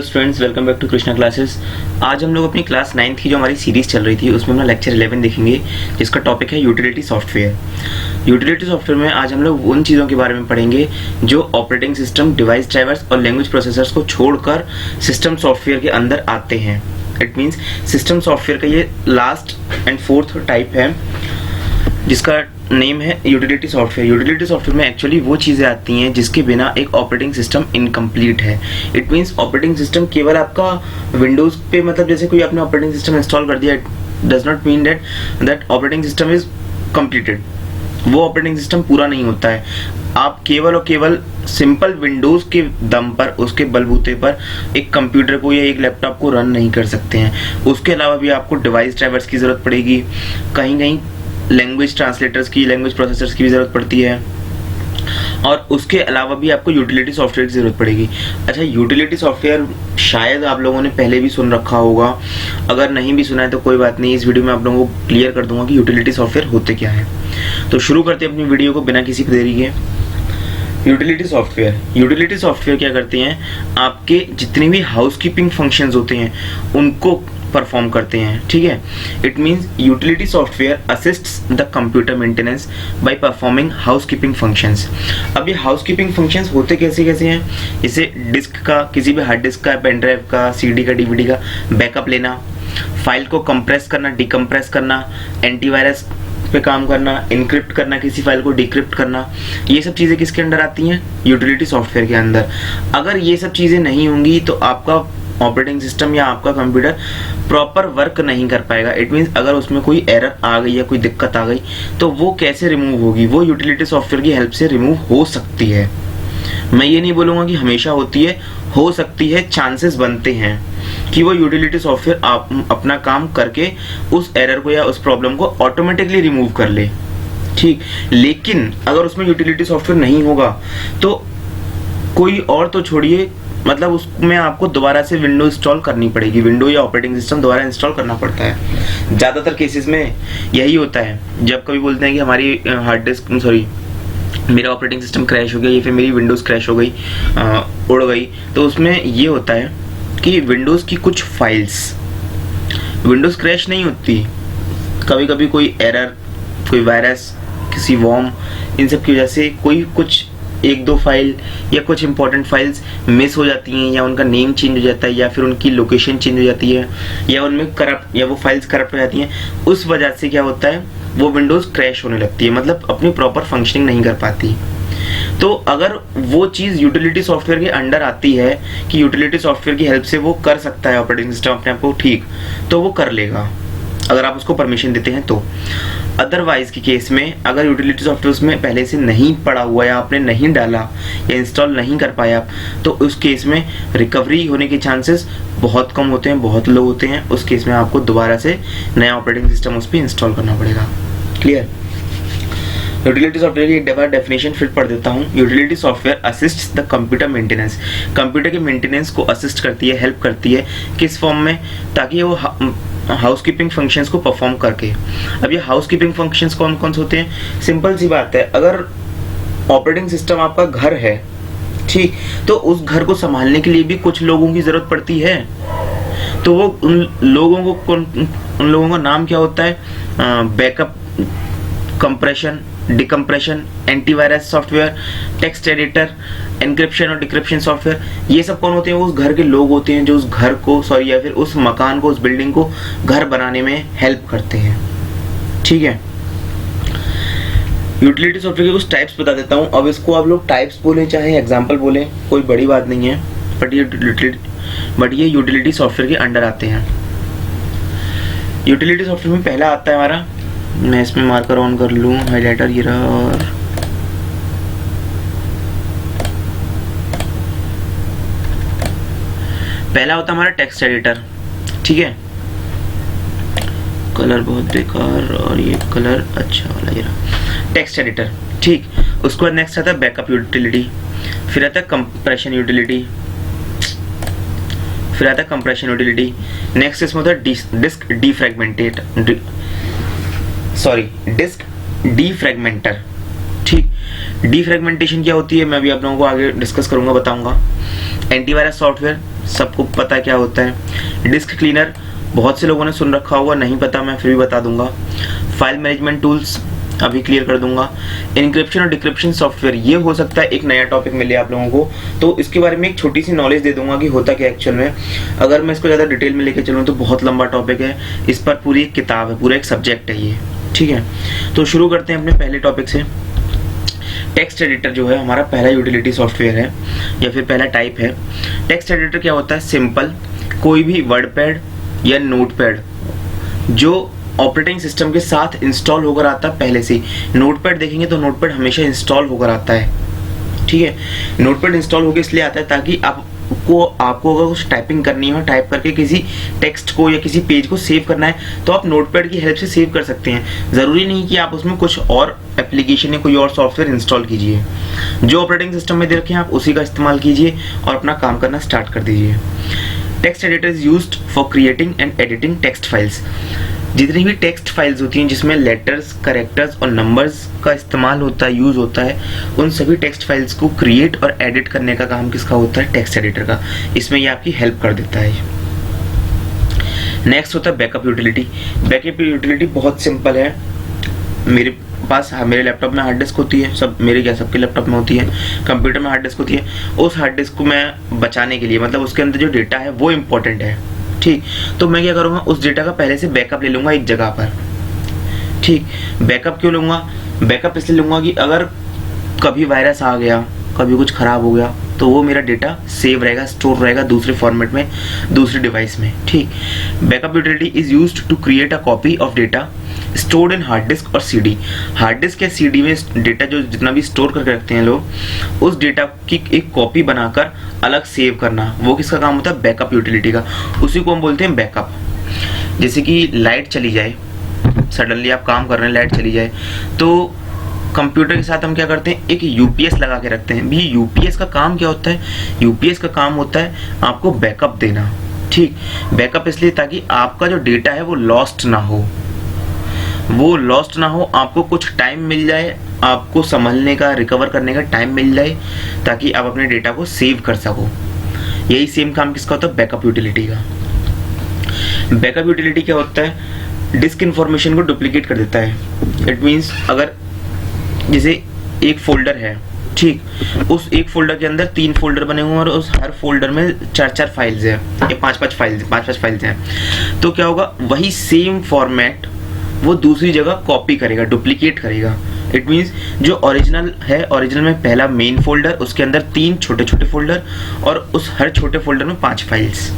Students, welcome back to Krishna classes. आज हम लोग अपनी क्लास 9th की जो हमारी सीरीज चल रही थी उसमें हम लेक्चर 11 देखेंगे, जिसका टॉपिक है यूटिलिटी सॉफ्टवेयर। यूटिलिटी सॉफ्टवेयर में आज हम लोग उन चीज़ों के बारे में पढ़ेंगे जो ऑपरेटिंग सिस्टम, डिवाइस ड्राइवर्स और लैंग्वेज प्रोसेसर्स को छोड़कर सिस्टम सॉफ्टवेयर के अंदर आते हैं। इट मीन्स सिस्टम सॉफ्टवेयर का ये लास्ट एंड फोर्थ टाइप है जिसका नेम है यूटिलिटी सॉफ्टवेयर। यूटिलिटी सॉफ्टवेयर में एक्चुअली वो चीज़ें आती हैं जिसके बिना एक ऑपरेटिंग सिस्टम इनकम्प्लीट है। इट मीन्स ऑपरेटिंग सिस्टम केवल आपका विंडोज़ पे, मतलब जैसे कोई आपने ऑपरेटिंग सिस्टम इंस्टॉल कर दिया, it does not mean that operating system is completed. वो ऑपरेटिंग सिस्टम पूरा नहीं होता है। आप केवल और केवल सिंपल विंडोज़ के दम पर, उसके बलबूते पर एक कंप्यूटर को या एक लैपटॉप को रन नहीं कर सकते हैं। उसके अलावा भी आपको डिवाइस ड्राइवर्स की ज़रूरत पड़ेगी, कहीं कहीं लैंग्वेज ट्रांसलेटर्स की, लैंग्वेज प्रोसेसर्स की भी ज़रूरत पड़ती है, और उसके अलावा भी आपको यूटिलिटी सॉफ्टवेयर की ज़रूरत पड़ेगी। अच्छा, यूटिलिटी सॉफ्टवेयर शायद आप लोगों ने पहले भी सुन रखा होगा, अगर नहीं भी सुना है तो कोई बात नहीं, इस वीडियो में आप लोगों को क्लियर कर दूंगा कि यूटिलिटी सॉफ्टवेयर होते क्या है। तो शुरू करते हैं अपनी वीडियो को बिना किसी देरी के। यूटिलिटी सॉफ्टवेयर क्या करते हैं, आपके जितने भी हाउसकीपिंग फंक्शंस होते हैं उनको परफॉर्म करते हैं। ठीक है, it means utility software assists the computer maintenance by performing housekeeping functions. अब ये हाउसकीपिंग फंक्शंस होते कैसे कैसे हैं, जैसे डिस्क का, किसी भी हार्ड डिस्क का, पेन ड्राइव का, सीडी का, डीवीडी का बैकअप लेना, फाइल को कंप्रेस करना, डिकम्प्रेस करना, एंटीवायरस पे काम करना, इनक्रिप्ट करना, किसी फाइल को डिक्रिप्ट करना, ये सब चीज़ें किसके अंदर आती हैं, यूटिलिटी सॉफ्टवेयर के अंदर। अगर ये सब चीज़ें नहीं होंगी तो आपका ऑपरेटिंग सिस्टम या आपका कंप्यूटर प्रॉपर वर्क नहीं कर पाएगा। इट मीन्स अगर उसमें कोई एरर आ गई या कोई दिक्कत आ गई तो वो कैसे रिमूव होगी, वो यूटिलिटी सॉफ्टवेयर की हेल्प से रिमूव हो सकती है। मैं ये नहीं बोलूँगा कि हमेशा होती है, हो सकती है, चांसेस बनते हैं कि वो यूटिलिटी सॉफ्टवेयर आप अपना काम करके उस एरर को या उस प्रॉब्लम को ऑटोमेटिकली रिमूव कर ले। ठीक, लेकिन अगर उसमें यूटिलिटी सॉफ्टवेयर नहीं होगा तो कोई और तो छोड़िए, मतलब उसमें आपको दोबारा से विंडो इंस्टॉल करनी पड़ेगी, विंडो या ऑपरेटिंग सिस्टम दोबारा इंस्टॉल करना पड़ता है। ज़्यादातर केसेस में यही होता है। जब कभी बोलते हैं कि हमारी हार्ड डिस्क, सॉरी, मेरा ऑपरेटिंग सिस्टम क्रैश हो गया या फिर मेरी विंडोज़ क्रैश हो गई, उड़ गई, तो उसमें ये होता है कि विंडोज़ की कुछ फाइल्स, विंडोज़ क्रैश नहीं होती, कभी कभी कोई एरर, कोई वायरस, किसी वॉर्म, इन सब की वजह से कोई कुछ एक दो फाइल या कुछ इंपॉर्टेंट फाइल्स मिस हो जाती हैं, या उनका नेम चेंज हो जाता है, या फिर उनकी लोकेशन चेंज हो जाती है, या उनमें करप्ट, या वो फाइल्स करप्ट हो जाती हैं। उस वजह से क्या होता है, वो विंडोज़ क्रैश होने लगती है, मतलब अपनी प्रॉपर फंक्शनिंग नहीं कर पाती। तो अगर वो चीज़ यूटिलिटी सॉफ्टवेयर के अंडर आती है कि यूटिलिटी सॉफ्टवेयर की हेल्प से वो कर सकता है ऑपरेटिंग सिस्टम अपने आप को ठीक, तो वो कर लेगा अगर आप उसको परमिशन देते हैं तो। अदरवाइज के केस में अगर यूटिलिटी सॉफ्टवेयर उसमें पहले से नहीं पड़ा हुआ या आपने नहीं डाला या इंस्टॉल नहीं कर पाया, तो उस केस में रिकवरी होने के चांसेस बहुत कम होते हैं, बहुत लो होते हैं। उस केस में आपको दोबारा से नया ऑपरेटिंग सिस्टम उस पर इंस्टॉल करना पड़ेगा। क्लियर? यूटिलिटी सॉफ्टवेयर की एक बार डेफिनेशन फिर पढ़ देता हूँ। Utility software assists the computer maintenance, computer के मेंटेनेंस को असिस्ट करती है, हेल्प करती है। किस फॉर्म में? ताकि वो हाउसकीपिंग फंक्शंस को परफॉर्म करके। अब ये हाउसकीपिंग फंक्शंस कौन कौन से होते हैं? सिंपल सी बात है, अगर ऑपरेटिंग सिस्टम आपका घर है, ठीक, तो उस घर को संभालने के लिए भी कुछ लोगों की जरूरत पड़ती है। तो वो उन लोगों का नाम क्या होता है? Backup, compression, decompression, antivirus software, text editor, encryption और डिक्रिप्शन सॉफ्टवेयर। ये सब कौन होते हैं? उस घर के लोग होते हैं जो उस घर को, सॉरी, या फिर उस मकान को, उस बिल्डिंग को घर बनाने में हेल्प करते हैं। ठीक है, यूटिलिटी सॉफ्टवेयर के कुछ टाइप्स बता देता हूँ। अब इसको आप लोग टाइप्स बोले चाहे एग्जाम्पल बोले, कोई बड़ी बात नहीं है, बट ये यूटिलिटी सॉफ्टवेयर के अंडर आते हैं। यूटिलिटी सॉफ्टवेयर में पहला आता है हमारा, मैं इसमें मार्कर ऑन कर लूँ, हाइलाइटर ये रहा, और पहला होता है हमारा टेक्स्ट एडिटर। ठीक है, कलर बहुत बेकार और ये कलर अच्छा वाला, ये रहा टेक्स्ट एडिटर। ठीक, उसके बाद नेक्स्ट आता है बैकअप यूटिलिटी, फिर आता है कंप्रेशन यूटिलिटी, फिर आता है कंप्रेशन यूटिलिटी। नेक्स्ट इसमें होता है डिस्क डीफ्रैगमेंटर। ठीक, डीफ्रैगमेंटेशन क्या होती है मैं भी आप लोगों को आगे डिस्कस करूंगा, बताऊंगा। एंटीवायरस सॉफ्टवेयर, सबको पता क्या होता है। डिस्क क्लीनर बहुत से लोगों ने सुन रखा होगा, नहीं पता मैं फिर भी बता दूंगा। फाइल मैनेजमेंट टूल्स अभी क्लियर कर दूंगा। इनक्रिप्शन और डिक्रिप्शन सॉफ्टवेयर, ये हो सकता है एक नया टॉपिक मिले आप लोगों को, तो इसके बारे में एक छोटी सी नॉलेज दे दूंगा कि होता क्या एक्चुअल में। अगर मैं इसको ज़्यादा डिटेल में लेके चलूँ तो बहुत लंबा टॉपिक है, इस पर पूरी एक किताब है, पूरा एक सब्जेक्ट है ये, ठीक है। तो शुरू करते हैं अपने पहले टॉपिक से। टेक्स्ट एडिटर जो है हमारा पहला यूटिलिटी सॉफ्टवेयर है या फिर पहला टाइप है। टेक्स्ट एडिटर क्या होता है? सिंपल, कोई भी वर्डपैड या नोटपैड जो ऑपरेटिंग सिस्टम के साथ इंस्टॉल होकर आता है पहले से। नोटपैड देखेंगे तो नोटपैड हमेशा इंस्टॉल होकर आता है, ठीक है। नोटपैड इंस्टॉल होकर इसलिए आता है ताकि आपको अगर कुछ टाइपिंग करनी हो, टाइप करके किसी टेक्स्ट को या किसी पेज को सेव करना है तो आप नोटपैड की हेल्प से सेव कर सकते हैं। ज़रूरी नहीं कि आप उसमें कुछ और एप्लीकेशन या कोई और सॉफ्टवेयर इंस्टॉल कीजिए, जो ऑपरेटिंग सिस्टम में दे रखे हैं आप उसी का इस्तेमाल कीजिए और अपना काम करना स्टार्ट कर दीजिए। Text editor is used for creating and editing text files. जितनी भी टेक्स्ट फाइल्स होती हैं जिसमें लेटर्स, कैरेक्टर्स और नंबर्स का इस्तेमाल होता है, यूज़ होता है, उन सभी टेक्स्ट फाइल्स को क्रिएट और एडिट करने का काम किसका होता है? टेक्स्ट एडिटर का। इसमें ये आपकी हेल्प कर देता है। नेक्स्ट होता है बैकअप यूटिलिटी। बैकअप यूटिलिटी बहुत सिंपल है। मेरे लैपटॉप में हार्ड डिस्क होती है, सबके लैपटॉप में होती है, कंप्यूटर में हार्ड डिस्क होती है। उस हार्ड डिस्क को मैं बचाने के लिए, मतलब उसके अंदर जो डेटा है वो इम्पोर्टेंट है, ठीक। तो मैं क्या करूँगा, उस डेटा का पहले से बैकअप ले लूँगा एक जगह पर, ठीक। बैकअप क्यों लूँगा? बैकअप इसलिए लूँगा कि अगर कभी वायरस आ गया, कभी कुछ ख़राब हो गया तो वो मेरा डेटा सेव रहेगा, स्टोर रहेगा दूसरे फॉर्मेट में, दूसरे डिवाइस में, ठीक। Backup utility is used to create a copy of data stored in hard disk और सीडी। हार्ड डिस्क या सीडी में डेटा जो जितना भी स्टोर करके रखते हैं लोग, उस डेटा की एक कॉपी बनाकर अलग सेव करना, वो किसका काम होता है? बैकअप यूटिलिटी का। उसी को हम बोलते हैं बैकअप। जैसे कि लाइट चली जाए, सडनली आप काम कर रहे हैं, लाइट चली जाए, तो कंप्यूटर के साथ हम क्या करते हैं? एक यूपीएस लगा के रखते हैं। भी यूपीएस का काम क्या होता है? यूपीएस का काम होता है आपको बैकअप देना, ठीक। बैकअप इसलिए ताकि आपका जो डेटा है वो लॉस्ट ना हो, आपको कुछ टाइम मिल जाए, आपको संभलने का, रिकवर करने का टाइम मिल जाए, ताकि आप अपने डेटा को सेव कर सको। यही सेम काम किसका होता है? बैकअप यूटिलिटी का। बैकअप यूटिलिटी क्या होता है? डिस्क इंफॉर्मेशन को डुप्लीकेट कर देता है। इट मीन्स अगर जैसे एक फोल्डर है, ठीक, उस एक फोल्डर के अंदर 3 फोल्डर बने हुए हैं और उस हर फोल्डर में 4-4 फाइल्स हैं या 5-5 फाइल्स हैं, तो क्या होगा? वही सेम फॉर्मेट वो दूसरी जगह कॉपी करेगा, डुप्लीकेट करेगा। इट मीन्स जो ओरिजिनल है, ओरिजिनल में पहला मेन फोल्डर, उसके अंदर 3 छोटे छोटे फोल्डर और उस हर छोटे फोल्डर में 5 फाइल्स।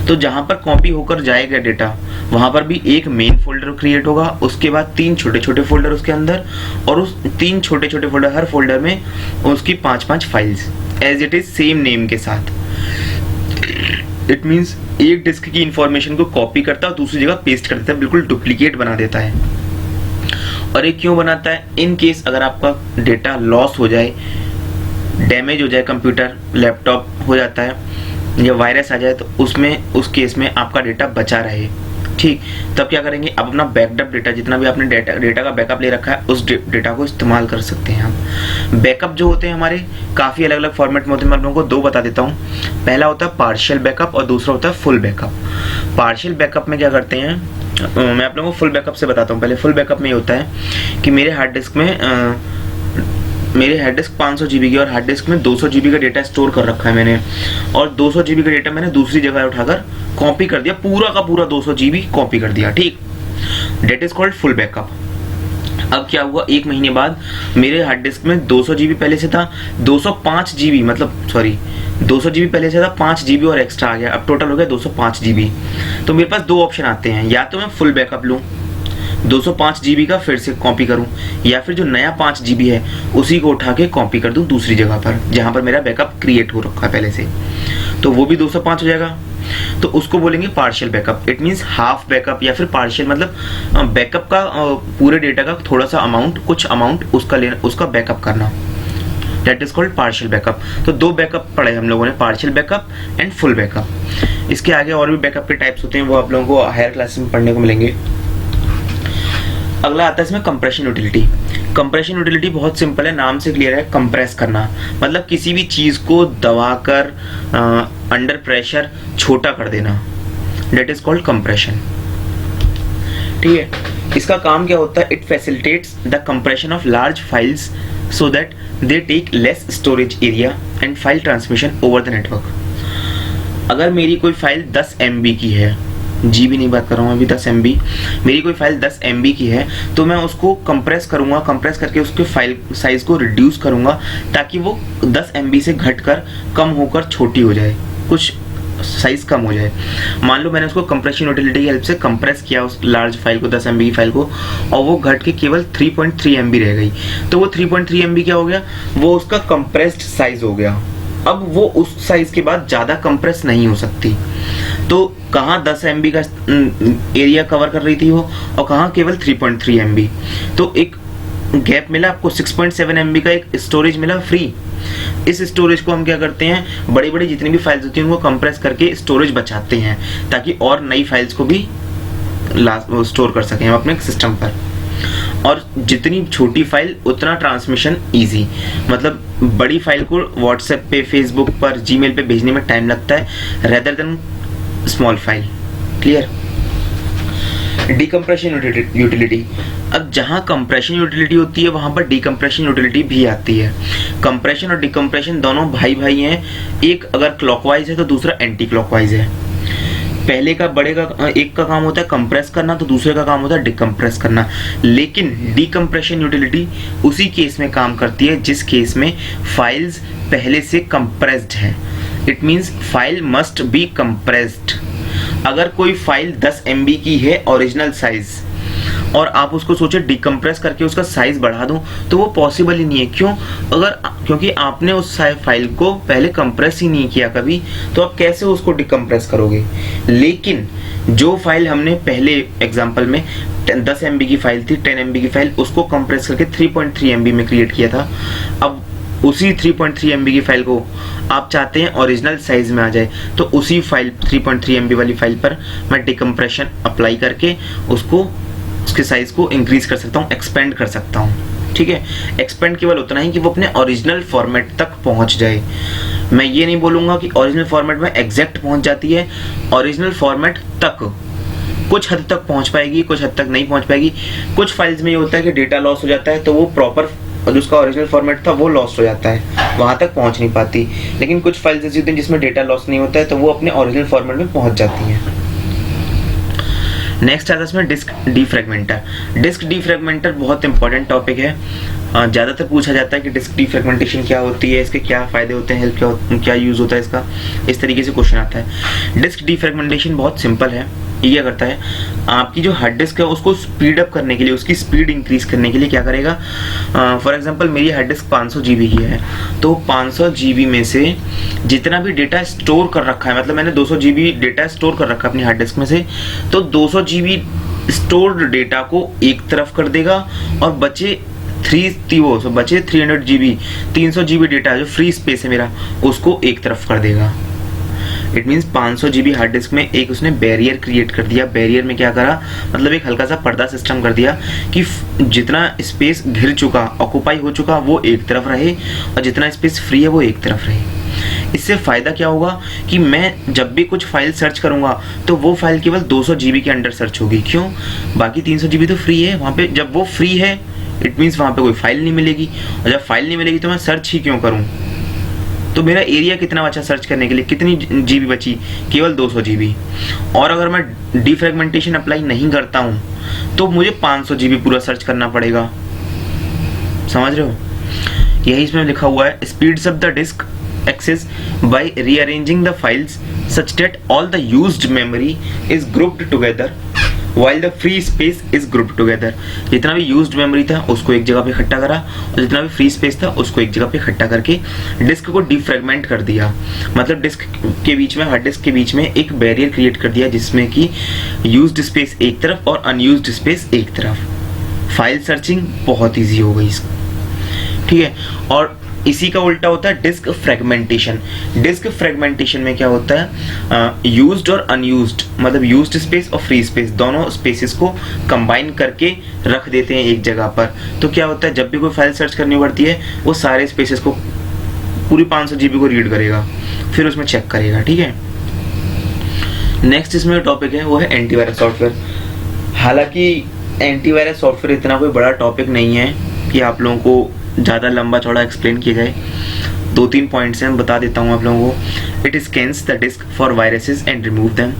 तो जहाँ पर कॉपी होकर जाएगा डेटा, वहाँ पर भी एक मेन फोल्डर क्रिएट होगा, उसके बाद 3 छोटे छोटे फोल्डर उसके अंदर, और उस 3 छोटे छोटे फोल्डर, हर फोल्डर में उसकी 5-5 files as it is same name के साथ। इट मीन्स एक डिस्क की इंफॉर्मेशन को कॉपी करता है और दूसरी जगह पेस्ट कर देता है, बिल्कुल डुप्लीकेट बना देता है। और ये क्यों बनाता है? इन केस अगर आपका डेटा लॉस हो जाए, डैमेज हो जाए, कंप्यूटर, लैपटॉप हो जाता है या वायरस आ जाए, तो उस केस में आपका डेटा बचा रहे, ठीक। तब क्या करेंगे? अब अपना बैकअप डेटा, जितना भी आपने डेटा का बैकअप ले रखा है, उस डेटा को इस्तेमाल कर सकते हैं हम। बैकअप जो होते हैं हमारे काफ़ी अलग अलग फॉर्मेट में होते हैं। मैं आप लोगों को 2 बता देता हूँ। पहला होता है पार्शियल बैकअप और दूसरा होता है फुल बैकअप। पार्शियल बैकअप में क्या करते हैं, मैं आप लोगों को फुल बैकअप से बताता हूँ। पहले फुल बैकअप में ये होता है कि मेरे हार्ड डिस्क में मेरे हार्ड डिस्क 500 GB की और हार्ड डिस्क में 200 GB का डेटा स्टोर कर रखा है मैंने, और 200 GB का डेटा मैंने दूसरी जगह उठाकर कॉपी कर दिया, पूरा का पूरा 200 GB कॉपी कर दिया, ठीक। That is called full backup. अब क्या हुआ, 1 महीने बाद मेरे हार्ड डिस्क में 200 GB पहले से था, 205 GB, मतलब सॉरी 200 GB पहले से था, 5 GB और एक्स्ट्रा आ गया, अब टोटल हो गया 205 GB। तो मेरे पास 2 ऑप्शन आते हैं, या तो मैं फुल बैकअप लूँ, 205 GB का फिर से कॉपी करूं, या फिर जो नया 5 GB है उसी को उठा के कॉपी कर दूं दूसरी जगह पर जहां पर मेरा बैकअप क्रिएट हो रखा है पहले से, तो वो भी 205 हो जाएगा। तो उसको बोलेंगे partial backup. It means half backup या फिर पार्शियल, मतलब बैकअप का पूरे डेटा का थोड़ा सा अमाउंट, कुछ अमाउंट उसका बैकअप करना, that is called partial backup. तो 2 बैकअप पढ़े हम लोगों ने, partial backup and full backup. इसके आगे और भी बैकअप के टाइप्स होते हैं, वो आप लोगों को हायर क्लासेस में पढ़ने को मिलेंगे। अगला आता है इसमें कंप्रेशन यूटिलिटी। कंप्रेशन यूटिलिटी बहुत सिंपल है, नाम से क्लियर है, कंप्रेस करना, मतलब किसी भी चीज को दबाकर अंडर प्रेशर छोटा कर देना, दैट इज कॉल्ड कंप्रेशन। ठीक है, इसका काम क्या होता है, it facilitates the compression of large files so that they take less storage area and file transmission over the network. अगर मेरी कोई फाइल 10 MB की है, GB नहीं बात कर रहा हूँ अभी, 10 MB, मेरी कोई फाइल 10 MB की है, तो मैं उसको कंप्रेस करूंगा, कंप्रेस करके उसके फाइल साइज को रिड्यूस करूंगा ताकि वो 10 MB से घटकर कम होकर छोटी हो जाए, कुछ साइज कम हो जाए। मान लो मैंने उसको कंप्रेशन यूटिलिटी की हेल्प से कंप्रेस किया उस लार्ज फाइल को, 10 MB की फाइल को, और वो घट के केवल 3.3 MB रह गई, तो वो 3.3 MB क्या हो गया, वो उसका कंप्रेस्ड साइज हो गया। अब वो उस साइज के बाद ज्यादा कंप्रेस नहीं हो सकती, तो कहाँ 10 MB का एरिया कवर कर रही थी वो, और कहाँ केवल 3.3 MB, तो एक गैप मिला आपको, 6.7 MB का एक स्टोरेज मिला फ्री। इस स्टोरेज को हम क्या करते हैं, बड़ी बड़ी जितनी भी फाइल्स होती हैं उनको कंप्रेस करके स्टोरेज बचाते हैं ताकि और नई फाइल्स को भी स्टोर कर सकें हम अपने सिस्टम पर। और जितनी छोटी फाइल उतना ट्रांसमिशन इजी, मतलब बड़ी फाइल को व्हाट्सएप पे, फेसबुक पर, जीमेल पे भेजने में टाइम लगता है rather than small file. Clear. Decompression utility, अब जहां कंप्रेशन यूटिलिटी होती है वहां पर डिकम्प्रेशन यूटिलिटी भी आती है। कंप्रेशन और डिकम्प्रेशन दोनों भाई भाई हैं, एक अगर क्लॉकवाइज है तो दूसरा एंटी क्लॉकवाइज है। पहले का बड़े का एक का काम होता है कंप्रेस करना, तो दूसरे का काम होता है डिकम्प्रेस करना। लेकिन डिकम्प्रेशन यूटिलिटी उसी केस में काम करती है जिस केस में फाइल्स पहले से कंप्रेस्ड है। It means file must be compressed. अगर कोई फाइल 10 MB की है ओरिजिनल साइज, और आप उसको सोचे डिकम्प्रेस करके उसका साइज बढ़ा दूं, तो वो पॉसिबल ही नहीं है। क्यों? क्योंकि आपने उस फाइल को पहले कंप्रेस ही नहीं किया कभी, तो आप कैसे उसको डिकम्प्रेस करोगे। लेकिन जो फाइल हमने पहले एग्जांपल में 10 MB की फाइल थी, 10 MB की फाइल, उसको कंप्रेस करके 3.3 MB में क्रिएट किया था। अब उसी 3.3 MB की फाइल को आप चाहते हैं ओरिजिनल साइज में आ जाए, तो उसी फाइल 3.3 MB वाली फाइल पर मैं डिकम्प्रेशन अप्लाई करके उसके साइज को इंक्रीज कर सकता हूँ, एक्सपेंड कर सकता हूँ। ठीक है, एक्सपेंड केवल उतना ही कि वो अपने ओरिजिनल फॉर्मेट तक पहुंच जाए। मैं ये नहीं बोलूंगा कि ओरिजिनल फॉर्मेट में एग्जैक्ट पहुंच जाती है, ओरिजिनल फॉर्मेट तक कुछ हद तक पहुंच पाएगी, कुछ हद तक नहीं पहुंच पाएगी। कुछ फाइल्स में ये होता है कि डेटा लॉस हो जाता है, तो वो प्रॉपर जो उसका ओरिजिनल फॉर्मेट था वो लॉस्ट हो जाता है, वहां तक पहुंच नहीं पाती। लेकिन कुछ फाइल्स ऐसी होती हैं जिसमें डेटा लॉस नहीं होता है, तो वो अपने ओरिजिनल फॉर्मेट में पहुंच जाती हैं। नेक्स्ट आता है इसमें डिस्क डीफ्रेगमेंटर। डिस्क डीफ्रेगमेंटर बहुत इंपॉर्टेंट टॉपिक है, ज़्यादातर पूछा जाता है कि डिस्क डीफ्रेगमेंटेशन क्या होती है, इसके क्या फ़ायदे होते हैं, हेल्प क्या यूज़ होता है इसका, इस तरीके से क्वेश्चन आता है। डिस्क डीफ्रेगमेंटेशन बहुत सिंपल है। ये क्या करता है, आपकी जो हार्ड डिस्क है उसको स्पीड अप करने के लिए, उसकी स्पीड इंक्रीज करने के लिए क्या करेगा, फॉर एग्जांपल मेरी हार्ड डिस्क 500 GB की है, तो 500 GB में से जितना भी डेटा स्टोर कर रखा है, मतलब मैंने 200 GB डेटा स्टोर कर रखा है अपनी हार्ड डिस्क में से, तो 200 GB स्टोर्ड डेटा को एक तरफ कर देगा और बचे 300 GB 300 GB डेटा जो फ्री स्पेस है मेरा, उसको एक तरफ कर देगा। It means 500 GB hard disk में एक उसने बैरियर क्रिएट कर दिया। बैरियर में क्या करा, मतलब एक हल्का सा पर्दा सिस्टम कर दिया कि जितना स्पेस घिर चुका, ऑक्यूपाई हो चुका, वो एक तरफ रहे, और जितना स्पेस फ्री है वो एक तरफ रहे। इससे फायदा क्या होगा कि मैं जब भी कुछ फाइल सर्च करूंगा तो वो फाइल केवल 200 GB के अंडर सर्च होगी। क्यों? बाकी 300 GB तो फ्री है। वहां पे जब वो फ्री है, इट मीन्स वहां पे कोई फाइल नहीं मिलेगी, और जब फाइल नहीं मिलेगी तो मैं सर्च ही क्यों करूं। तो मेरा एरिया कितना बचा सर्च करने के लिए, कितनी GB बची, केवल 200 GB। और अगर मैं डिफ्रेगमेंटेशन अप्लाई नहीं करता हूं तो मुझे 500 GB पूरा सर्च करना पड़ेगा। समझ रहे हो? यही इसमें लिखा हुआ है, speeds up the disk access by rearranging the files such that all the used memory is grouped together while the free space is grouped together। जितना भी used memory था उसको एक जगह पे इकट्ठा करा, और जितना भी free space था उसको एक जगह पे इकट्ठा करके डिस्क को डिफ्रेगमेंट कर दिया। मतलब डिस्क के बीच में, हार्ड डिस्क के बीच में एक बैरियर क्रिएट कर दिया जिसमें कि यूज्ड स्पेस एक तरफ और अनयूज्ड स्पेस एक तरफ। फाइल सर्चिंग बहुत ईजी हो गई। ठीक है, और इसी का उल्टा होता है डिस्क फ्रेगमेंटेशन। डिस्क फ्रेगमेंटेशन में क्या होता है, यूज्ड और अनयूज्ड, मतलब यूज्ड स्पेस और फ्री स्पेस दोनों स्पेसेस को कंबाइन करके रख देते हैं एक जगह पर। तो क्या होता है, जब भी कोई फाइल सर्च करनी पड़ती है वो सारे स्पेसेस को, पूरी 500 GB को रीड करेगा, फिर उसमें चेक करेगा। ठीक है, नेक्स्ट इसमें टॉपिक है वो है एंटीवायरस सॉफ्टवेयर। हालांकि एंटीवायरस सॉफ्टवेयर इतना कोई बड़ा टॉपिक नहीं है कि आप लोगों को ज़्यादा लंबा चौड़ा एक्सप्लेन किया जाए। 2-3 पॉइंट्स हैं, बता देता हूँ आप लोगों को। It scans the disk for viruses and remove them.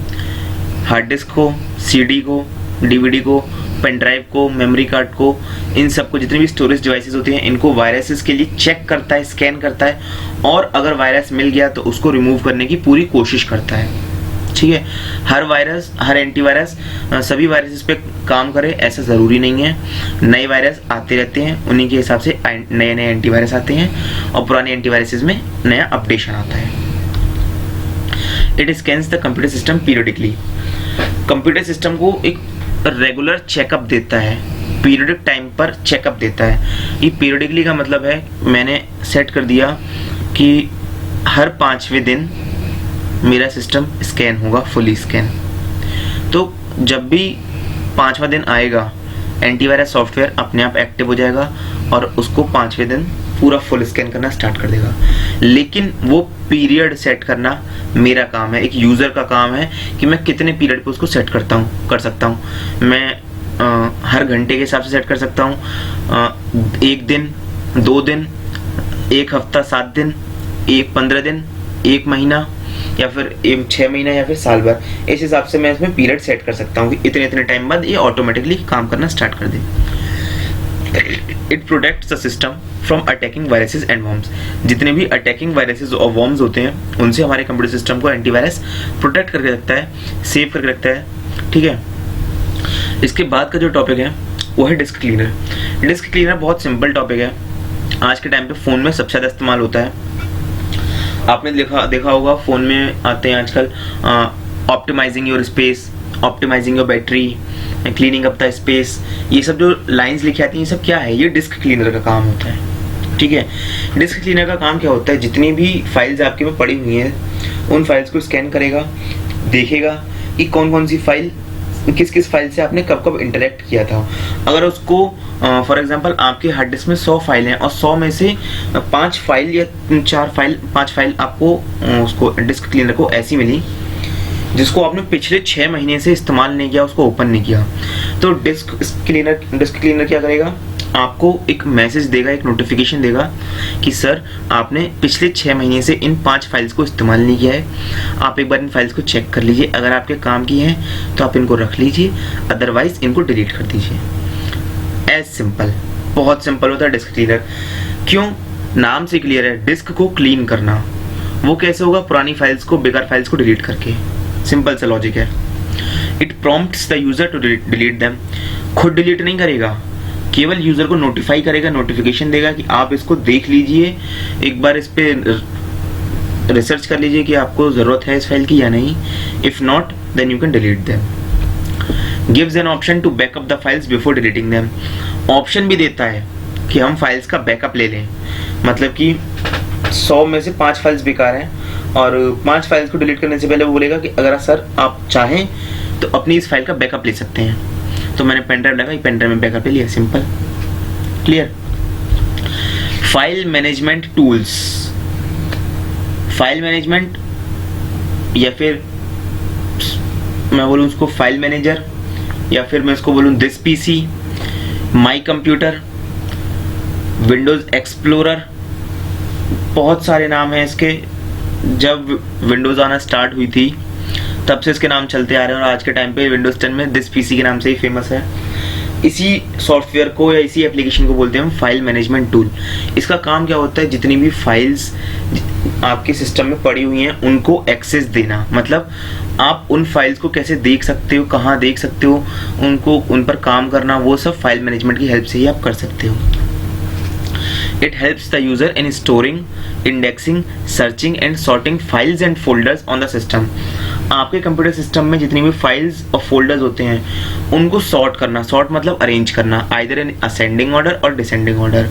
Hard disk को, CD को, DVD को, पेन ड्राइव को, मेमोरी कार्ड को, इन सबको, जितने भी स्टोरेज डिवाइसेस होते हैं, इनको वायरसेस के लिए चेक करता है, स्कैन करता है, और अगर वायरस मिल गया तो उसको रिमूव करने की पूरी कोशिश करता है। ठीक है, हर वायरस, हर एंटीवायरस सभी वायरसेस पे काम करे ऐसा ज़रूरी नहीं है। नए वायरस आते रहते हैं, उन्हीं के हिसाब से नए नए एंटीवायरस आते हैं और पुराने एंटीवायरसेस में नया अपडेशन आता है। It scans the computer system periodically. Computer system को एक रेगुलर चेकअप देता है, पीरियडिक टाइम पर चेकअप देता है। ये पीरियडिकली का मतलब है, मैंने सेट कर दिया कि हर 5वें दिन मेरा सिस्टम स्कैन होगा, फुली स्कैन। तो जब भी 5वां दिन आएगा, एंटीवायरस सॉफ्टवेयर अपने आप एक्टिव हो जाएगा और उसको 5वें दिन पूरा फुल स्कैन करना स्टार्ट कर देगा। लेकिन वो पीरियड सेट करना मेरा काम है, एक यूज़र का काम है कि मैं कितने पीरियड पे उसको सेट कर सकता हूँ। मैं हर घंटे के हिसाब से सेट कर सकता हूँ, 1 दिन, 2 दिन, 1 हफ्ता, 7 दिन, 15 दिन, 1 महीना, या फिर 6 महीना, या फिर साल भर। इस हिसाब से मैं इसमें पीरियड सेट कर सकता हूँ कि इतने इतने टाइम बाद ये ऑटोमेटिकली काम करना स्टार्ट कर दे। It protects the system from attacking viruses and worms. जितने भी अटैकिंग वायरसेस और वॉर्म्स होते हैं उनसे हमारे कंप्यूटर सिस्टम को एंटीवायरस प्रोटेक्ट करके रखता है, सेव करके रखता है। ठीक है, इसके बाद का जो टॉपिक है वो है डिस्क क्लीनर। डिस्क क्लीनर बहुत सिंपल टॉपिक है, आज के टाइम पे फ़ोन में सबसे ज़्यादा इस्तेमाल होता है। आपने देखा होगा फ़ोन में आते हैं आजकल optimizing your space, optimizing your battery, cleaning up the space, ये सब जो लाइंस लिखी आती हैं, ये सब क्या है, ये डिस्क क्लीनर का काम होता है। ठीक है, डिस्क क्लीनर का काम क्या होता है, जितनी भी फाइल्स आपके में पड़ी हुई हैं उन फाइल्स को स्कैन करेगा, देखेगा कि कौन कौन सी फाइल, किस किस फाइल से आपने कब कब इंटरेक्ट किया था। अगर उसको फॉर एग्जांपल आपके हार्ड डिस्क में 100 फाइल हैं और 100 में से 5 फाइल या 5 फाइल आपको उसको डिस्क क्लीनर को ऐसी मिली जिसको आपने पिछले 6 महीने से इस्तेमाल नहीं किया, उसको ओपन नहीं किया, तो डिस्क क्लीनर क्या करेगा, आपको एक मैसेज देगा, एक नोटिफिकेशन देगा कि सर आपने पिछले 6 महीने से इन 5 फाइल्स को इस्तेमाल नहीं किया है, आप एक बार इन फाइल्स को चेक कर लीजिए, अगर आपके काम की हैं तो आप इनको रख लीजिए, अदरवाइज इनको डिलीट कर दीजिए। एज सिंपल, बहुत सिंपल होता है डिस्क क्लीनर। क्यों, नाम से क्लियर है, डिस्क को क्लीन करना। वो कैसे होगा, पुरानी फाइल्स को, बेकार फाइल्स को डिलीट करके। सिंपल सा लॉजिक है। It prompts the user to delete them. खुद डिलीट नहीं करेगा, केवल यूजर को नोटिफाई करेगा, नोटिफिकेशन देगा कि आप इसको देख लीजिए, एक बार इस पे रिसर्च कर लीजिए कि आपको जरूरत है इस फाइल की या नहीं। If not then you can delete them. Gives an option to backup the files before deleting them. Option भी देता है कि हम फाइल्स का बैकअप ले लें, मतलब कि 100 में से 5 फाइल्स बेकार हैं और 5 फाइल्स को डिलीट करने से पहले वो बोलेगा कि अगर सर आप चाहें तो अपनी इस फाइल का बैकअप ले सकते हैं। तो मैंने पेन ड्राइव लगा, पेन ड्राइव में बैकअप ले लिया, simple, clear. File management tools, file management या फिर मैं बोलूँ उसको फाइल मैनेजर, या फिर मैं इसको बोलूँ this PC, my computer, Windows explorer, बहुत सारे नाम हैं इसके। जब विंडोज आना स्टार्ट हुई थी तब से इसके नाम चलते आ रहे हैं और आज के टाइम पे विंडोज 10 में दिस पीसी के नाम से ही फेमस है। इसी सॉफ्टवेयर को या इसी एप्लीकेशन को बोलते हैं हम फाइल मैनेजमेंट टूल। इसका काम क्या होता है, जितनी भी फाइल्स आपके सिस्टम में पड़ी हुई हैं उनको एक्सेस देना, मतलब आप उन फाइल्स को कैसे देख सकते हो, कहाँ देख सकते हो, उनको उन पर काम करना, वो सब फाइल मैनेजमेंट की हेल्प से ही आप कर सकते हो। It helps the user in storing, indexing, searching and sorting files and folders on the system. आपके कंप्यूटर सिस्टम में जितनी भी फाइल्स और फोल्डर्स होते हैं उनको सॉर्ट करना, सॉर्ट मतलब अरेंज करना, आइदर इन असेंडिंग ऑर्डर और डिसेंडिंग ऑर्डर।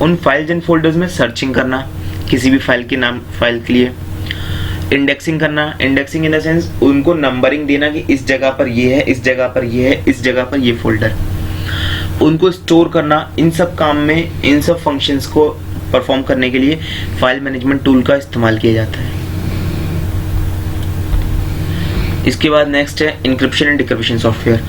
उन फाइल्स एंड फोल्डर्स में सर्चिंग करना किसी भी फाइल के नाम, फाइल के लिए। इंडेक्सिंग करना, इंडेक्सिंग इन द सेंस उनको नंबरिंग देना कि इस जगह पर ये है, इस जगह पर ये है, इस जगह पर ये फोल्डर। उनको स्टोर करना, इन सब काम में, इन सब फंक्शंस को परफॉर्म करने के लिए फाइल मैनेजमेंट टूल का इस्तेमाल किया जाता है। इसके बाद नेक्स्ट है इंक्रिप्शन एंड डिक्रिप्शन सॉफ्टवेयर।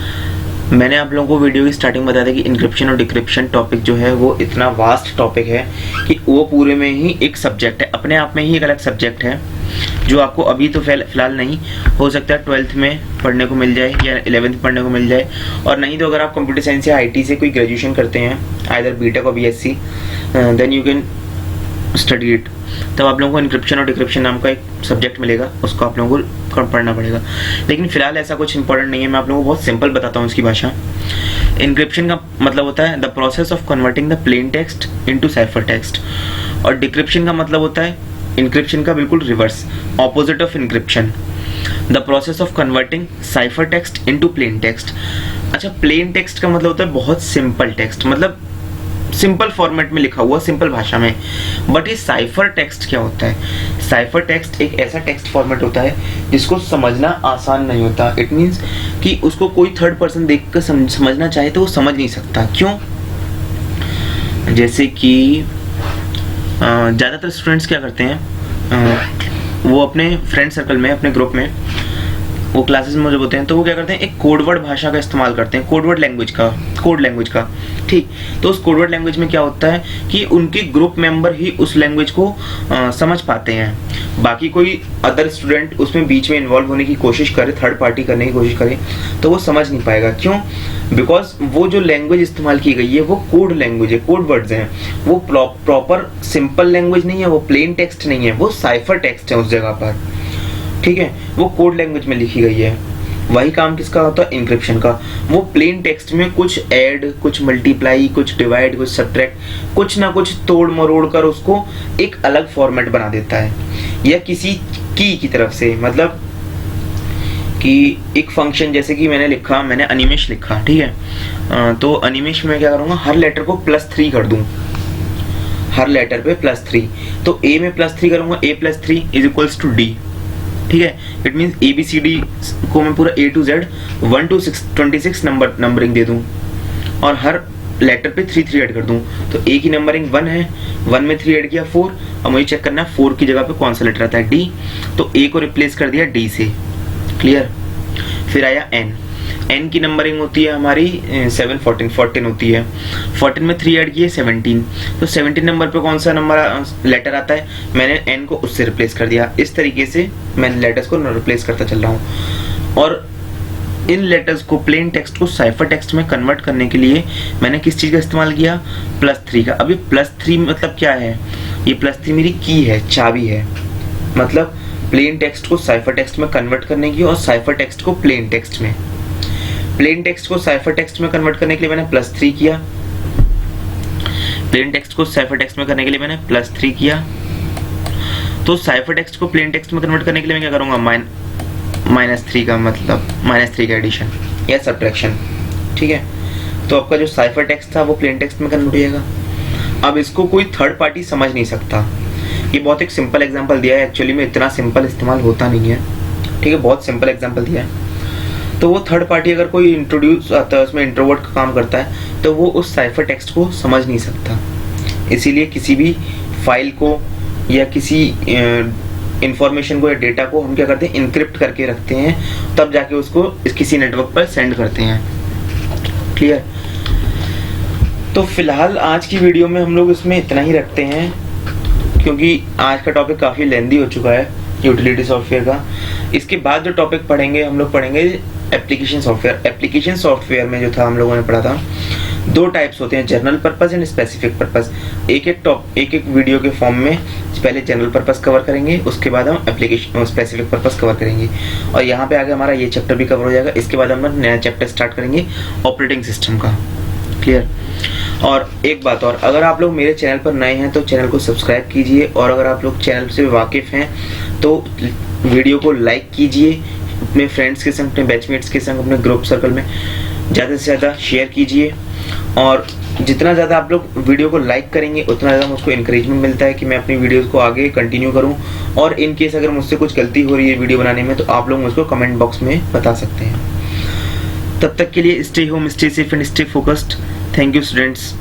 मैंने आप लोगों को वीडियो की स्टार्टिंग बताया था कि इंक्रिप्शन और डिक्रिप्शन टॉपिक जो है वो इतना वास्ट टॉपिक है कि वो पूरे में ही एक सब्जेक्ट है, अपने आप में ही एक अलग सब्जेक्ट है, जो आपको अभी तो फिलहाल नहीं, हो सकता है 12th में पढ़ने को मिल जाए या 11th पढ़ने को मिल जाए, और नहीं तो अगर आप कंप्यूटर साइंस या IT से कोई ग्रेजुएशन करते हैं, आइदर बीटेक और BSc, then you can study it. तब आप लोगों को इंक्रिप्शन और डिक्रिप्शन नाम का एक सब्जेक्ट मिलेगा, उसको आप लोगों को पढ़ना पड़ेगा। लेकिन फिलहाल ऐसा कुछ इंपॉर्टेंट नहीं है, मैं आप लोगों को बहुत सिंपल बताता हूँ इसकी भाषा। इंक्रिप्शन का मतलब होता है the process of converting the plain text into cipher text, और डिक्रिप्शन का मतलब होता है इंक्रिप्शन का बिल्कुल reverse, opposite of encryption, the process of converting cipher text into plain text. अच्छा, प्लेन टेक्स्ट का मतलब होता है बहुत सिंपल टेक्स्ट, मतलब सिंपल फॉर्मेट में लिखा हुआ, सिंपल भाषा में। बट ये साइफर टेक्स्ट क्या होता है? साइफर टेक्स्ट एक ऐसा टेक्स्ट फॉर्मेट होता है जिसको समझना आसान नहीं होता। इट मीन्स कि उसको कोई थर्ड पर्सन देख कर समझना चाहे तो वो समझ नहीं सकता। क्यों? जैसे कि ज़्यादातर स्टूडेंट्स क्या करते हैं, वो अपने फ्रेंड सर्कल में, अपने ग्रुप में, वो क्लासेस में जब होते हैं तो वो क्या करते हैं, एक कोडवर्ड भाषा का इस्तेमाल करते हैं, कोडवर्ड लैंग्वेज का, कोड लैंग्वेज का। ठीक, तो उस कोडवर्ड लैंग्वेज में क्या होता है कि उनके ग्रुप मेंबर ही उस लैंग्वेज को समझ पाते हैं। बाकी कोई अदर स्टूडेंट उसमें बीच में इन्वॉल्व होने की कोशिश करे, थर्ड पार्टी करने की कोशिश करे, तो वो समझ नहीं पाएगा। क्यों? बिकॉज वो जो लैंग्वेज इस्तेमाल की गई है वो कोड लैंग्वेज है, कोड वर्ड्स हैं, वो प्रॉपर सिंपल लैंग्वेज नहीं है, वो प्लेन टेक्स्ट नहीं है, वो साइफर टेक्स्ट है उस जगह पर। ठीक है, वो कोड लैंग्वेज में लिखी गई है। वही काम किसका होता है? इंक्रिप्शन का। वो प्लेन टेक्स्ट में कुछ ऐड, कुछ मल्टीप्लाई, कुछ डिवाइड, कुछ सब्ट्रैक्ट, कुछ ना कुछ तोड़ मरोड़ कर उसको एक अलग फॉर्मेट बना देता है, या किसी की तरफ से, मतलब कि एक फंक्शन, जैसे कि मैंने लिखा, मैंने अनिमेश लिखा, ठीक है, तो अनिमेश में क्या करूंगा, हर लेटर को +3 कर दूं, हर लेटर पे +3। तो A में +3 करूंगा, A + 3 = D। ठीक है, इट मीन्स ABCD को मैं पूरा A to Z 1 to 26 numbering दे दूं, और हर लेटर पे 3 ऐड कर दूं। तो A की नंबरिंग 1 है, 1 में 3 ऐड किया 4, और मुझे चेक करना है 4 की जगह पे कौन सा लेटर आता है, D। तो A को रिप्लेस कर दिया D से, क्लियर। फिर आया N की नंबरिंग होती है हमारी 7, 14 होती है, 14 में 3 ऐड किए 17, तो 17 नंबर पे कौन सा नंबर लेटर आता है, मैंने N को उससे रिप्लेस कर दिया। इस तरीके से मैं लेटर्स को रिप्लेस करता चल रहा हूँ, और इन लेटर्स को, प्लेन टेक्स्ट को साइफर टेक्स्ट में कन्वर्ट करने के लिए मैंने किस चीज़ का इस्तेमाल किया? +3 का। अभी +3 मतलब क्या है? ये +3 मेरी की है, चाबी है, मतलब प्लेन टेक्स्ट को साइफर टेक्स्ट में कन्वर्ट करने की, और साइफर टेक्स्ट को प्लेन टेक्स्ट में। प्लेन टेक्स्ट को साइफर टेक्स्ट में कन्वर्ट करने के लिए मैंने +3 किया, प्लेन टेक्स्ट को साइफर टेक्स्ट में करने के लिए मैंने +3 किया। तो साइफर टेक्स्ट को प्लेन टेक्स्ट में कन्वर्ट करने के लिए मैं क्या करूंगा, -3 का, मतलब -3 का एडिशन या सब्ट्रैक्शन। ठीक है, तो आपका जो साइफर टेक्स्ट था वो प्लेन टेक्स्ट में कन्वर्ट हो जाएगा। अब इसको कोई थर्ड पार्टी समझ नहीं सकता। ये बहुत एक सिंपल एग्जांपल दिया है, एक्चुअली में इतना सिंपल इस्तेमाल होता नहीं है, ठीक है, बहुत सिंपल एग्जांपल दिया है। तो वो थर्ड पार्टी अगर कोई इंट्रोड्यूस आता है, उसमें इंट्रोवर्ट का काम करता है, तो वो उस साइफर टेक्स्ट को समझ नहीं सकता। इसीलिए किसी भी फाइल को या किसी इंफॉर्मेशन को या डेटा को हम क्या करते हैं, इनक्रिप्ट करके रखते हैं, तब जाके उसको किसी नेटवर्क पर सेंड करते हैं। क्लियर? तो फिलहाल आज की वीडियो में हम लोग इसमें इतना ही रखते हैं, क्योंकि आज का टॉपिक काफ़ी लेंदी हो चुका है यूटिलिटी सॉफ्टवेयर का। इसके बाद जो टॉपिक पढ़ेंगे, हम लोग पढ़ेंगे एप्लीकेशन सॉफ्टवेयर। एप्लीकेशन सॉफ्टवेयर में जो था हम लोगों ने पढ़ा था, 2 टाइप्स होते हैं, general purpose and specific purpose. एक वीडियो के फॉर्म में पहले जनरल पर्पस कवर करेंगे, उसके बाद हम एप्लीकेशन स्पेसिफिक पर्पस कवर करेंगे, और यहाँ पे आगे हमारा ये चैप्टर भी कवर हो जाएगा। इसके बाद हम नया चैप्टर स्टार्ट करेंगे ऑपरेटिंग सिस्टम का। क्लियर? और एक बात और, अगर आप लोग मेरे चैनल पर नए हैं तो चैनल को सब्सक्राइब कीजिए, और अगर आप लोग चैनल से वाकिफ़ हैं तो वीडियो को लाइक कीजिए, अपने फ्रेंड्स के संग, अपने बैचमेट्स के संग, अपने ग्रुप सर्कल में ज़्यादा से ज़्यादा शेयर कीजिए, और जितना ज़्यादा आप लोग वीडियो को लाइक करेंगे उतना ज़्यादा मुझको इंकरेजमेंट मिलता है कि मैं अपनी वीडियोस को आगे कंटिन्यू करूं। और इन केस अगर मुझसे कुछ गलती हो रही है वीडियो बनाने में तो आप लोग मुझको कमेंट बॉक्स में बता सकते हैं। तब तक के लिए stay home, stay safe and stay focused. Thank you students.